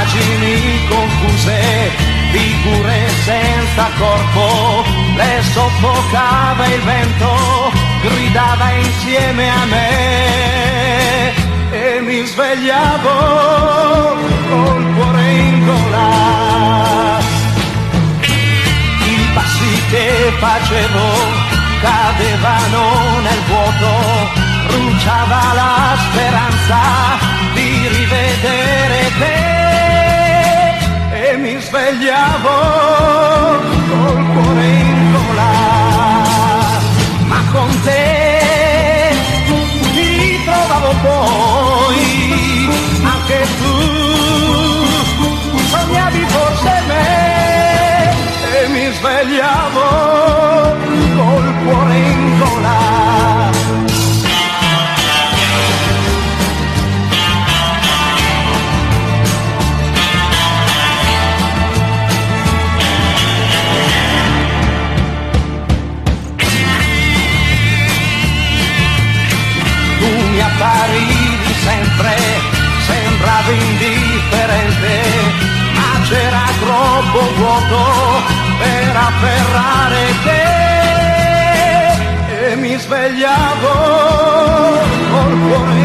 immagini confuse, figure senza corpo, le soffocava il vento, gridava insieme a me e mi svegliavo col cuore in gola. I passi che facevo cadevano nel vuoto, bruciava la speranza di rivedere te e mi svegliavo col cuore in gola. Ma con te mi ritrovavo poi, anche tu sognavi forse me e mi svegliavo col cuore in gola. Tu mi apparivi sempre, sembravi indifferente, ma c'era troppo vuoto per afferrare te e mi svegliavo col cuore